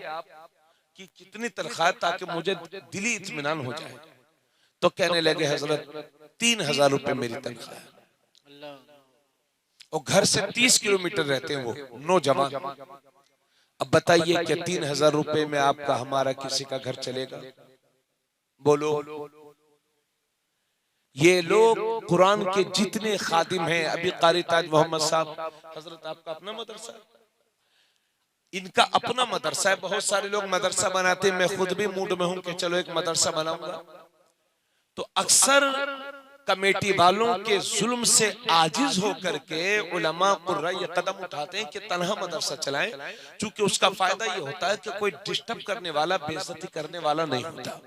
की कितनी तनख्वाह, ताकि मुझे दिली इत्मीनान हो जाए। तो कहने लगे हजरत 3,000 रुपए मेरी तनख्वाह है। और घर से 30 किलोमीटर रहते हैं वो नौजवान। अब बताइए कि 3,000 रुपए में आपका हमारा किसी का घर चलेगा? बोलो। ये लोग कुरान के जितने खादिम हैं, अभी कारी ताज मोहम्मद साहब, हजरत आपका अपना मदरसा, इनका अपना मदरसा है। बहुत सारे लोग मदरसा बनाते हैं, मैं खुद भी मूड में हूं कि चलो एक मदरसा बनाऊंगा। तो अक्सर कमेटी वालों के जुल्म से आजिज होकर के उलमा कुर्रा ये कदम उठाते हैं कि तन्हा मदरसा चलाएं, क्योंकि उसका फायदा ये होता है कि कोई डिस्टर्ब करने वाला, बेइज्जती करने वाला नहीं होता।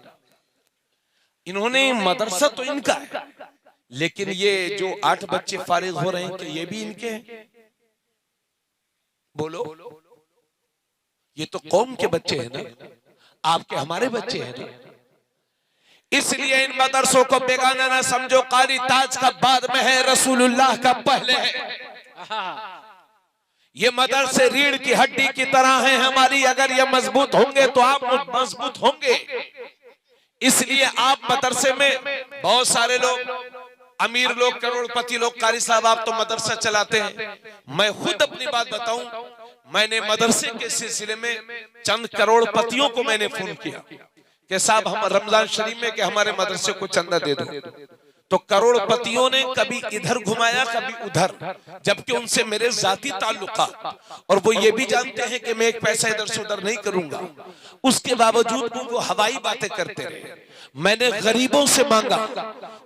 इन्होंने मदरसा तो इनका है, लेकिन ये जो 8 बच्चे फारिग हो रहे हैं, कि ये भी इनके हैं? बोलो। ये तो कौम के बच्चे हैं ना, आपके हमारे बच्चे हैं ना। इसलिए इन मदरसों को बेगाना ना समझो। कारी ताज का बाद में है, रसूलुल्लाह का पहले है। ये मदरसे रीढ़ की हड्डी की तरह हैं हमारी, अगर ये मजबूत होंगे तो आप मजबूत होंगे। इसलिए आप मदरसे में बहुत सारे लोग, अमीर लोग, करोड़पति लोग, कारी साहब आप तो मदरसा चलाते हैं। मैं खुद अपनी बात बताऊं, मैंने मदरसे के सिलसिले में चंद करोड़पतियों को मैंने फोन किया कि साहब हम रमजान शरीफ में कि हमारे मदरसे को चंदा दे दो। तो करोड़पतियों ने कभी इधर घुमाया, कभी उधर, जबकि उनसे मेरे जाती ताल्लुकात, और वो ये भी जानते हैं कि मैं एक पैसा इधर से उधर नहीं करूंगा। उसके बावजूद वो हवाई बातें करते रहे। मैंने गरीबों से मांगा,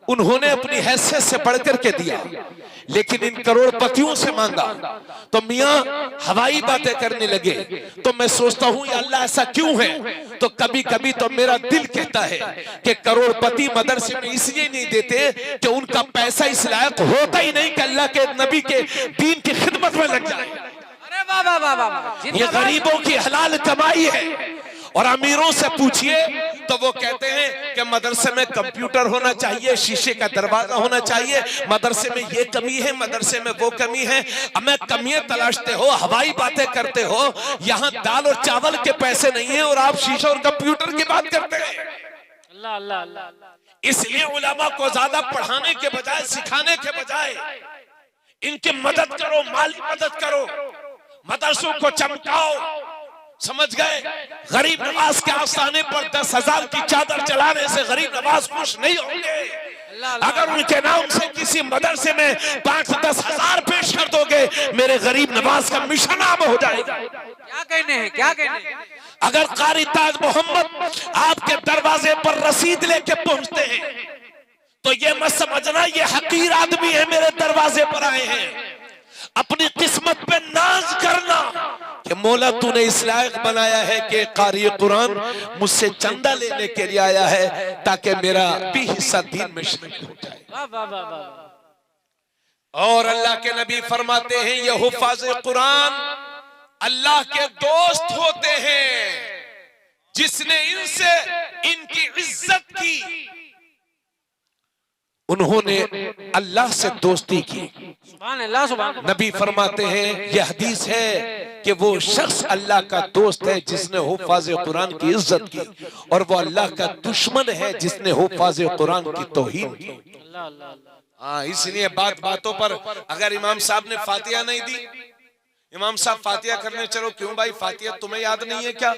उन्होंने अपनी हैसियत से बढ़कर के दिया, लेकिन इन करोड़पतियों से मांगा तो मियां हवाई बातें करने लगे। तो मैं सोचता हूं या अल्लाह ऐसा क्यों है? तो कभी कभी तो मेरा दिल कहता है कि करोड़पति मदरसे में इसलिए नहीं देते कि उनका पैसा इस लायक होता ही नहीं कि अल्लाह के नबी के दीन की खिदमत में लग जाए। अरे वाह वाह वाह वाह, ये गरीबों की हलाल कमाई है। और अमीरों से पूछिए तो वो कहते हैं कि मदरसे में कंप्यूटर होना चाहिए, शीशे का दरवाजा होना चाहिए, मदरसे में ये कमी है, मदरसे में वो कमी है। हमें कमियां तलाशते हो, हवाई बातें करते हो। यहाँ दाल और चावल के पैसे नहीं है और आप शीशे और कंप्यूटर की बात करते हैं। अल्लाह अल्लाह अल्लाह। इसलिए उलमा को ज्यादा पढ़ाने के बजाय, सिखाने के बजाय इनकी मदद करो, माली मदद करो, मदरसों को चमकाओ। समझ गए? गरीब नवाज के आस्थाने पर 10,000 की चादर चलाने से गरीब नवाज खुश नहीं होंगे। अगर उनके नाम से किसी मदरसे में 5-10 हजार पेश कर दोगे, मेरे गरीब नवाज का मिशन आम हो जाएगा। क्या कहने हैं, क्या कहने हैं? अगर कारी ताज मोहम्मद आपके दरवाजे पर रसीद लेके पहुंचते हैं, तो ये मत समझना ये हकीर आदमी है, मेरे दरवाजे पर आए हैं। अपनी किस्मत पे नाज करना कि मौला तूने इस लायक बनाया है कि कारी कुरान मुझसे चंदा लेने के लिए आया है, ताकि मेरा भी हिस्सा दीन में शरीक हो जाए। वाह वाह वाह वाह। और अल्लाह के नबी फरमाते हैं ये हुफाज कुरान अल्लाह के दोस्त होते हैं। जिसने इनसे इनकी इज्जत की, उन्होंने अल्लाह से दोस्ती की। सुभान अल्लाह, सुभान अल्लाह। नबी फरमाते हैं यह हदीस है कि वो शख्स अल्लाह का दोस्त है जिसने हुफाज कुरान की इज्जत की, और वो अल्लाह का दुश्मन है जिसने हुफाज कुरान की तौहीन की। अल्लाह अल्लाह अल्लाह। हाँ, इसलिए बात बातों पर अगर इमाम साहब ने फातिहा नहीं दी, इमाम साहब फातिहा करने चलो। क्यों भाई, फातिहा तुम्हें याद नहीं है क्या?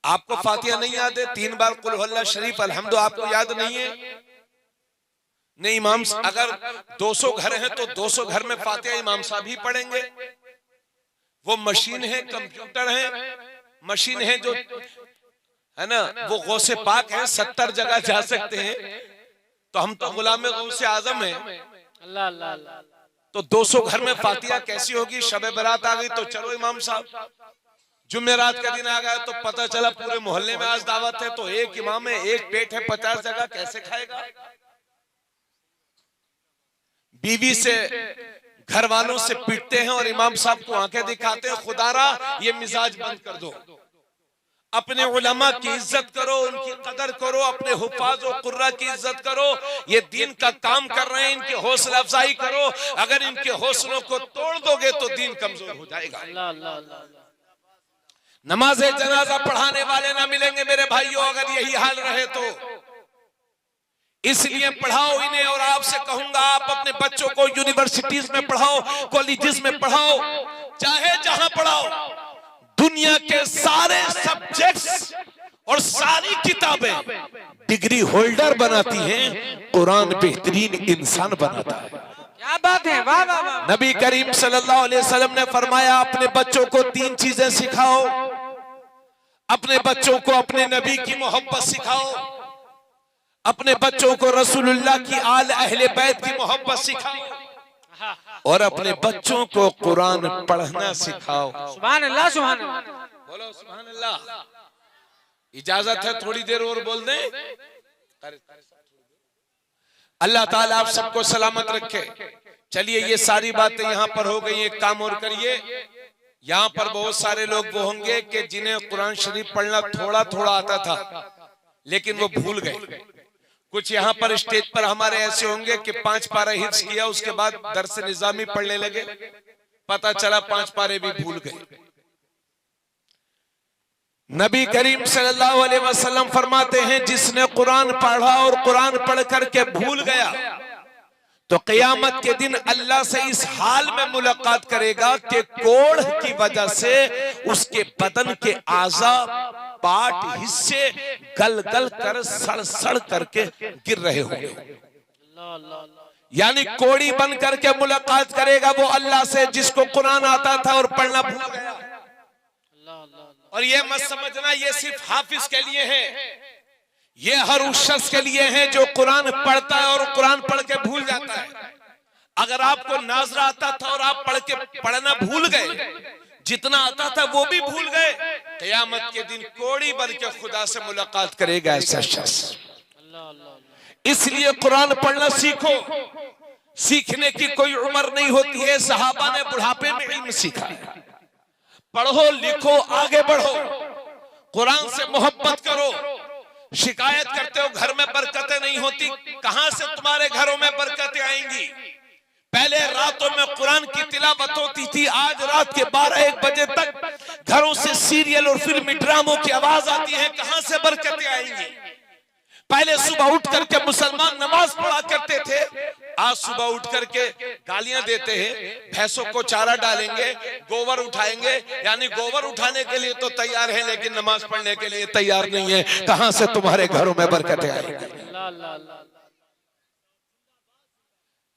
आपको फातिहा नहीं याद है? 3 बार कुल हुवल्लाह शरीफ अलहम्दु आपको याद नहीं है? नहीं, इमाम अगर 200 घर हैं तो 200 घर में फातिहा इमाम साहब ही पढ़ेंगे। वो मशीन है, कंप्यूटर है, मशीन है जो है ना, वो गौसे पाक है, 70 जगह जा सकते हैं। तो हम तो गुलाम गौसे आजम हैं। अल्लाह अल्लाह अल्लाह। तो 200 घर में फातिहा कैसी होगी? शब बारात आ गई तो चलो इमाम साहब, जुमेरात का दिन आ गया तो पता चला पूरे मोहल्ले में आज दावत है, तो एक इमाम है, एक पेट है, 50 जगह कैसे खाएगा? बीवी से, घर वालों से पीटते हैं और इमाम साहब को आंखें दिखाते हैं। खुदारा ये मिजाज बंद कर दो, अपने उलमा की इज्जत करो, उनकी कदर करो, अपने हुफाज और कुर्रा की इज्जत करो। ये दीन का काम कर रहे हैं, इनकी हौसला अफजाई करो। अगर इनके हौसलों को तोड़ दोगे तो दीन कमजोर हो जाएगा। अल्लाह अल्लाह अल्लाह। नमाज जनाजा पढ़ाने वाले ना मिलेंगे मेरे भाइयों, अगर यही हाल रहे तो। इसलिए पढ़ाओ इन्हें। और आपसे कहूंगा, आप अपने बच्चों को यूनिवर्सिटीज में पढ़ाओ, कॉलेजेस में पढ़ाओ, चाहे जहां पढ़ाओ। दुनिया के सारे सब्जेक्ट्स और सारी किताबें डिग्री होल्डर बनाती हैं, कुरान बेहतरीन इंसान बनाता है। क्या बात है, वाह वाह वाह। नबी करीम सल्लल्लाहु अलैहि वसल्लम ने फरमाया, अपने बच्चों को 3 चीजें सिखाओ। अपने बच्चों को अपने नबी की मोहब्बत सिखाओ, अपने बच्चों को रसूलुल्लाह की आल अहले बैत की मोहब्बत सिखाओ, और अपने बच्चों को कुरान पढ़ना सिखाओ। सुभान अल्लाह सुभान अल्लाह। बोलो सुभान अल्लाह। इजाजत है थोड़ी देर और बोल दें? अल्लाह ताला आप सबको सलामत रखे। चलिए, ये सारी बातें यहाँ पर हो गई। एक काम और करिए, यहाँ पर बहुत सारे लोग वो होंगे कि जिन्हें कुरान शरीफ पढ़ना थोड़ा थोड़ा आता था लेकिन वो भूल गए। कुछ यहाँ पर स्टेज पर हमारे ऐसे होंगे कि 5 पारा हिफ्ज किया, उसके बाद दर्स निजामी पढ़ने लगे, पता चला 5 पारे भी भूल गए। नबी करीम सल्लल्लाहु अलैहि वसल्लम फरमाते हैं, जिसने कुरान पढ़ा और कुरान पढ़ करके भूल गया तो क़यामत के दिन अल्लाह से इस हाल में मुलाकात करेगा कि कोढ़ की वजह से उसके बदन के आज़ा, पार्ट, हिस्से गल गल कर, सड़ सड़ करके गिर रहे होंगे। यानी कोड़ी बन करके मुलाकात करेगा वो अल्लाह से, जिसको कुरान आता था और पढ़ना भूल गया। और ये मत समझना ये सिर्फ हाफिज के लिए है, ये हर उस शख्स के लिए है जो कुरान पढ़ता है और कुरान पढ़ के भूल जाता है। अगर आपको नाज़रा आता था और आप पढ़ के पढ़ना भूल गए, जितना आता था वो भी भूल गए, क़यामत के दिन कोड़ी बन के खुदा से मुलाकात करेगा ऐसा शख्स। इसलिए कुरान पढ़ना सीखो। सीखने की कोई उम्र नहीं होती है। सहाबा ने बुढ़ापे में इल्म सीखा। पढ़ो, लिखो, आगे बढ़ो, कुरान से मोहब्बत करो। शिकायत करते हो घर में बरकतें नहीं होती, कहां से तुम्हारे घरों में बरकतें आएंगी? पहले रातों में कुरान की तिलावत होती थी, आज रात के 12-1 बजे तक घरों से सीरियल और फिल्मी ड्रामों की आवाज आती है, कहां से बरकतें आएंगी? पहले सुबह उठ करके मुसलमान नमाज पढ़ा करते थे, आज सुबह उठ करके गालियां देते हैं। भैंसों को चारा डालेंगे, गोबर उठाएंगे, यानी गोबर उठाने के लिए तो तैयार है लेकिन नमाज पढ़ने के लिए तैयार नहीं है। कहां से तुम्हारे घरों में बरकतें आएंगी?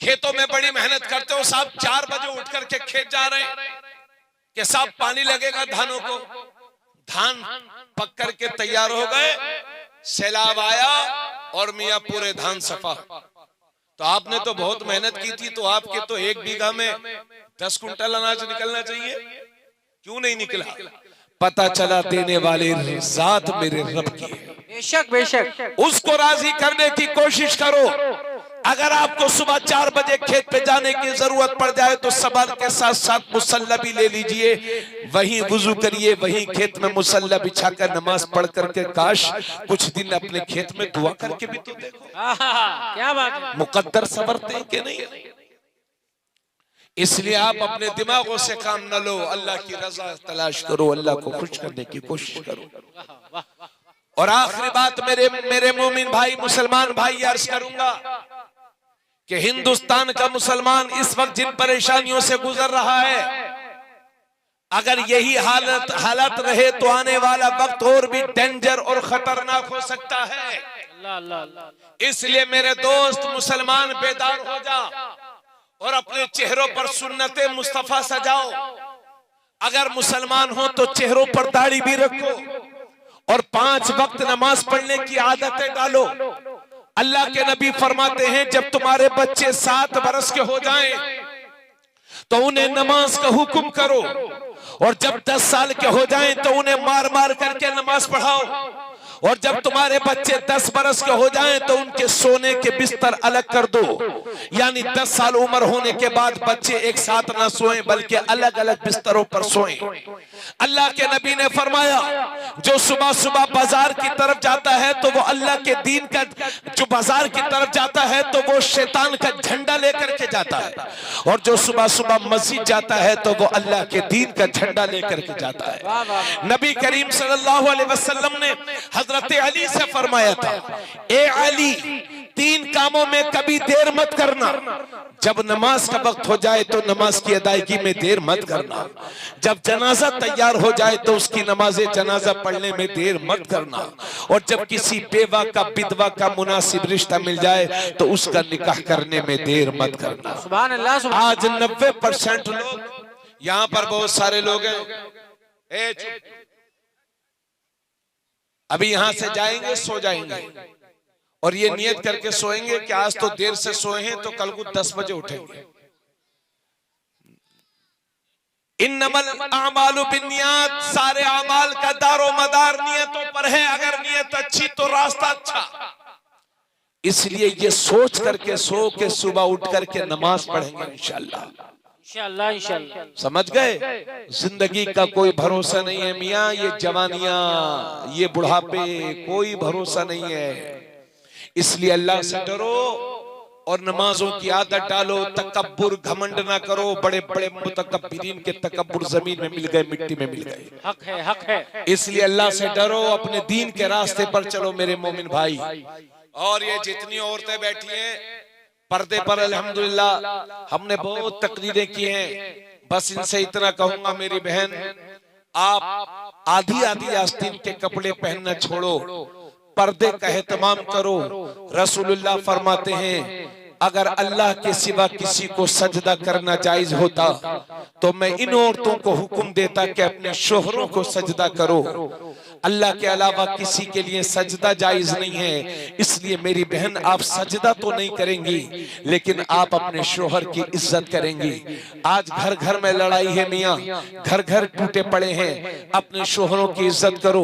खेतों में बड़ी मेहनत करते हो साहब, 4 बजे उठ करके खेत जा रहे हैं कि साहब पानी लगेगा धानों को। धान पक करके तैयार हो गए, सैलाब आया और मियां पूरे धान सफा। तो आपने तो बहुत मेहनत की थी, तो आपके तो 1 बीघा में 10 कुंटल अनाज निकलना चाहिए, क्यों नहीं निकला? पता चला देने वाले जात मेरे रब की है। बेशक बेशक। उसको राजी करने की कोशिश करो। अगर आपको सुबह 4 बजे खेत पे जाने की जरूरत पड़ जाए तो सबर के साथ साथ मुसल्ला भी ले लीजिए, वहीं वुजू करिए, वहीं खेत में मुसल्ला बिछाकर नमाज पढ़ करके काश कुछ दिन अपने खेत में दुआ करके भी तो देखो। क्या बात है। मुकद्दर सवरते कि नहीं? इसलिए आप अपने दिमागों से काम न लो, अल्लाह की रजा तलाश करो, अल्लाह को खुश करने की कोशिश करो। और आखिरी बात मेरे मोमिन भाई, मुसलमान भाई, अर्ज करूंगा कि हिंदुस्तान का मुसलमान इस वक्त जिन परेशानियों से गुजर रहा है, अगर यही हालत रहे तो आने वाला वक्त और भी डेंजर और खतरनाक हो सकता है। इसलिए मेरे दोस्त मुसलमान बेदार हो जा और अपने चेहरों पर सुन्नते मुस्तफा सजाओ। अगर मुसलमान हो तो चेहरों पर दाढ़ी भी रखो और 5 वक्त नमाज पढ़ने की आदतें डालो। अल्लाह के नबी फरमाते हैं जब तुम्हारे बच्चे 7 बरस के हो जाएं तो उन्हें नमाज का हुक्म करो, और जब 10 साल के हो जाएं तो उन्हें मार मार करके नमाज पढ़ाओ, और जब तुम्हारे बच्चे 10 बरस के हो जाएं तो उनके सोने के बिस्तर अलग कर दो। यानी 10 साल उम्र होने के बाद बच्चे एक साथ ना सोएं बल्कि अलग अलग बिस्तरों पर सोएं। अल्लाह के नबी ने फरमाया जो सुबह सुबह बाजार की तरफ जाता है तो वो अल्लाह के दीन का, जो बाजार की तरफ जाता है तो वो शैतान का झंडा लेकर के जाता है, और जो सुबह सुबह मस्जिद जाता है तो वो अल्लाह के दीन का झंडा लेकर के जाता है। नबी करीम सल्लल्लाहु अलैहि वसल्लम ने हजरत अली से फरमाया था, ए अली 3 कामों में कभी देर मत करना। जब नमाज का वक्त हो जाए तो नमाज की अदायगी में देर मत करना। जब जनाजा तैयार हो जाए तो उसकी नमाज़े जनाजा पढ़ने में देर मत करना। और जब किसी बेवा का विधवा का मुनासिब रिश्ता मिल जाए तो उसका निकाह करने में देर मत करना। सुभान अल्लाह। आज 90% लोग, यहाँ पर बहुत सारे लोग हैं, अभी यहां से जाएंगे सो जाएंगे और ये नियत करके सोएंगे कि आज तो देर से सोए हैं तो कल को 10 बजे उठेंगे। इन्नमल आमालु बिन्नियात, सारे अमाल का दारो मदार नियतों पर है। अगर नियत अच्छी तो रास्ता अच्छा। इसलिए ये सोच करके सो के सुबह उठ करके नमाज पढ़ेंगे इंशाअल्लाह। इंशाअल्लाह। समझ गए? जिंदगी का कोई भरोसा नहीं है मियाँ, ये जवानियां, ये बुढ़ापे, कोई भरोसा नहीं है। इसलिए अल्लाह से डरो और नमाजों की आदत डालो। तकब्बुर, घमंड ना करो। बड़े बड़े मुतकब्बिरीन के तकब्बुर जमीन में मिल गए, मिट्टी में मिल गए। हक है, हक है। इसलिए अल्लाह से डरो, अपने दीन के रास्ते पर चलो मेरे मोमिन भाई। और ये जितनी औरतें बैठी हैं पर्दे पर, अल्हम्दुलिल्लाह हमने बहुत तकरीरें की हैं। बस इनसे इतना कहूंगा मेरी बहन, आप आधी आधी आस्तीन के कपड़े पहनना छोड़ो, पर्दे का एहतमाम करो। रसूलुल्लाह फरमाते हैं अगर अल्लाह के सिवा किसी को सजदा करना जायज होता तो मैं इन औरतों को हुक्म देता कि अपने शोहरों को सजदा करो। अल्लाह के अलावा किसी के लिए सजदा जायज नहीं है। इसलिए मेरी बहन, आप सजदा तो नहीं करेंगी लेकिन आप अपने शोहर की इज्जत करेंगी। आज घर घर में लड़ाई है मियाँ, घर घर टूटे पड़े हैं। अपने शोहरों की इज्जत करो,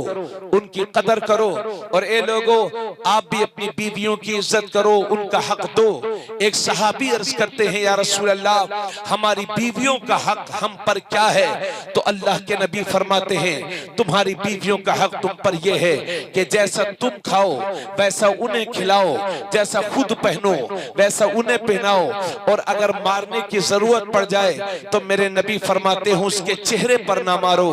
उनकी कदर करो। और ए लोगों, आप भी अपनी बीवियों की इज्जत करो, उनका हक दो। एक सहाबी अर्ज करते हैं या रसूल अल्लाह, हमारी बीवियों का हक हम पर क्या है? तो अल्लाह के नबी फरमाते हैं तुम्हारी बीवियों का हक तुम पर यह है कि जैसा तुम खाओ वैसा उन्हें खिलाओ, जैसा खुद पहनो वैसा उन्हें पहनाओ। और अगर मारने की जरूरत पड़ जाए तो मेरे नबी फरमाते हैं उसके चेहरे पर ना मारो।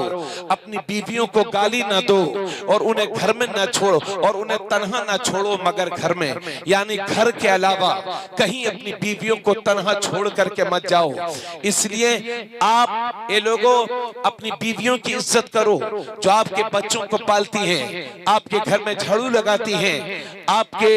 अपनी बीवियों को गाली ना दो और उन्हें घर में ना छोड़ो, और उन्हें तन्हा ना छोड़ो मगर घर में, यानी घर के अलावा कहीं अपनी बीवियों को तन्हा छोड़ करके मत जाओ। इसलिए आप ये लोगों अपनी बीवियों की इज्जत करो, जो आपके बच्चों को पालती हैं, आपके घर में झाड़ू लगाती हैं, आपके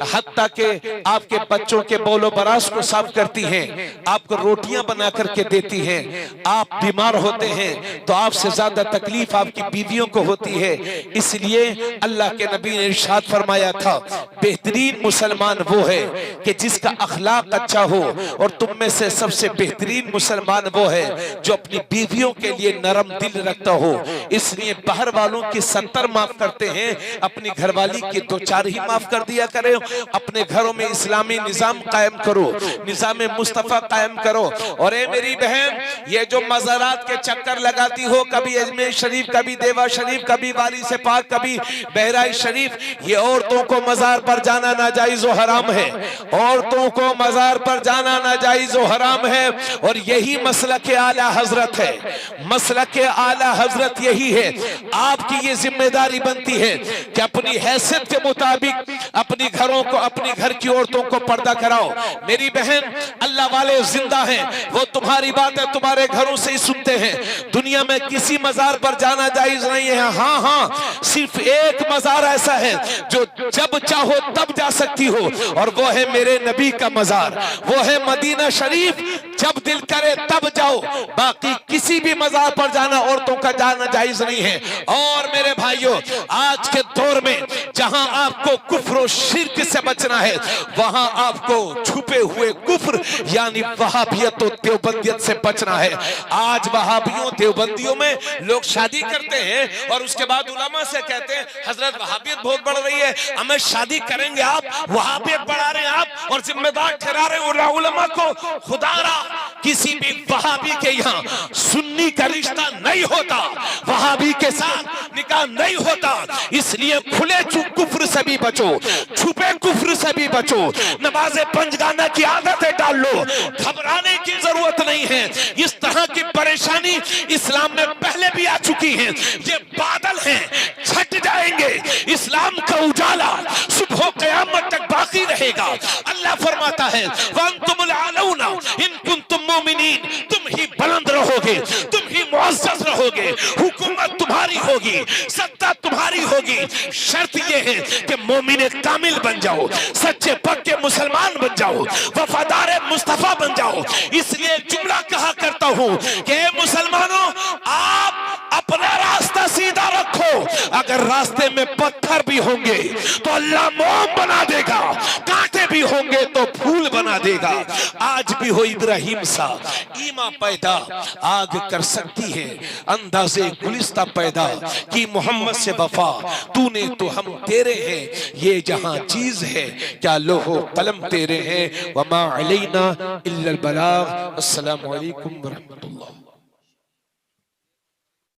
हत्ता के आपके बच्चों के बोलो बरास को साफ करती हैं, आपको रोटियां बना करके देती हैं। आप बीमार होते हैं तो आपसे ज्यादा तकलीफ आपकी बीवियों को होती है। इसलिए अल्लाह के नबी ने इरशाद फरमाया था बेहतरीन मुसलमान वो है कि जिसका अखलाक अच्छा हो, और तुम में से सबसे बेहतरीन मुसलमान वो है जो अपनी बीवियों के लिए नरम दिल रखता हो। इसलिए बाहर वालों की 70 माफ करते हैं, अपनी घरवाली की 2-4 ही माफ कर दिया करें। अपने घरों में इस्लामी निजाम कायम करो, निजाम मुस्तफा कायम करो। और ए मेरी बहन, ये जो मज़ारात के चक्कर लगाती हो, कभी अजमेर शरीफ, कभी देवा शरीफ, कभी वाली से पाक, कभी बहराइच शरीफ, ये औरतों को मज़ार पर जाना नाजायज और हराम है। औरतों को मज़ार पर जाना नाजायज और हराम है। और यही मसलक आला हजरत है, मसलक आला हजरत यही है। आपकी ये जिम्मेदारी बनती है कि अपनी हैसियत के मुताबिक अपनी घरों को, अपनी घर की औरतों को पर्दा कराओ। मेरी बहन, अल्लाह वाले जिंदा हैं, वो तुम्हारी बातें तुम्हारे घरों से ही सुनते हैं। दुनिया में किसी मजार पर जाना जायज नहीं है। हाँ हाँ, सिर्फ एक मजार ऐसा है जो जब चाहो तब जा सकती हो, और वो है मेरे नबी का मजार, वो है मदीना शरीफ। जब दिल करे तब जाओ, बाकी किसी भी मजार पर जाना औरतों का जाना जायज नहीं है। और मेरे भाइयों, आज के दौर में जहां आपको कुफ्र और शिर्क से बचना है, वहां आपको छुपे हुए कुफ्र यानी वहाबियत और देवबंदियत से बचना है। आज वहाबियों देवबंदियों में लोग शादी करते हैं और उसके बाद उलमा से कहते हैं हजरत वहाबियत बहुत बढ़ रही है, हमें शादी करेंगे आप, वहाबियत बढ़ा रहे हैं आप और जिम्मेदार ठहरा रहे हैं उलमा को। खुदारा किसी भी वहाबी के यहाँ सुन्नी का रिश्ता नहीं होता, वहाबी के साथ निकाह नहीं होता। इसलिए खुले कुफ्र से भी बचो, छुपे कुफ्र से भी बचो, नमाज़े पंजगाना की आदतें डाल लो। घबराने की जरूरत नहीं है। इस तरह की परेशानी इस्लाम में पहले भी आ चुकी है। ये बादल हैं, छट जाएंगे। इस्लाम का उजाला सुबह क़यामत तक बाकी रहेगा। अल्लाह फरमाता है वअंतुमुल आलौना इन कुंतुम मोमिनीन, तुम ही बुलंद रहोगे, तुम ही मुअज़्ज़ज़ रहोगे, हुकूमत तुम्हारी होगी, सत्ता तुम्हारी होगी। शर्त यह है कि मोमिन कामिल बन जाओ, सच्चे पक्के मुसलमान बन जाओ, वफादार मुस्तफा बन जाओ। इसलिए जुमला कहा करता हूं कि मुसलमानों, आप अपना रास्ता सीधा रखो। अगर रास्ते में पत्थर भी होंगे तो अल्लाह मोम बना देगा, कांटे भी होंगे तो फूल बना देगा। आज भी हो इब्राहिम सा ईमा पैदा आग कर सकती है, अंदाजे गुलिस्ता पैदा की मोहम्मद से वफा, तूने तो हम तेरे हैं, ये जहां चीज है क्या लोहो कलम तेरे हैं। वमा अलैना इल्लल बलाग। अस्सलामु अलैकुम व रहमतुल्लाह।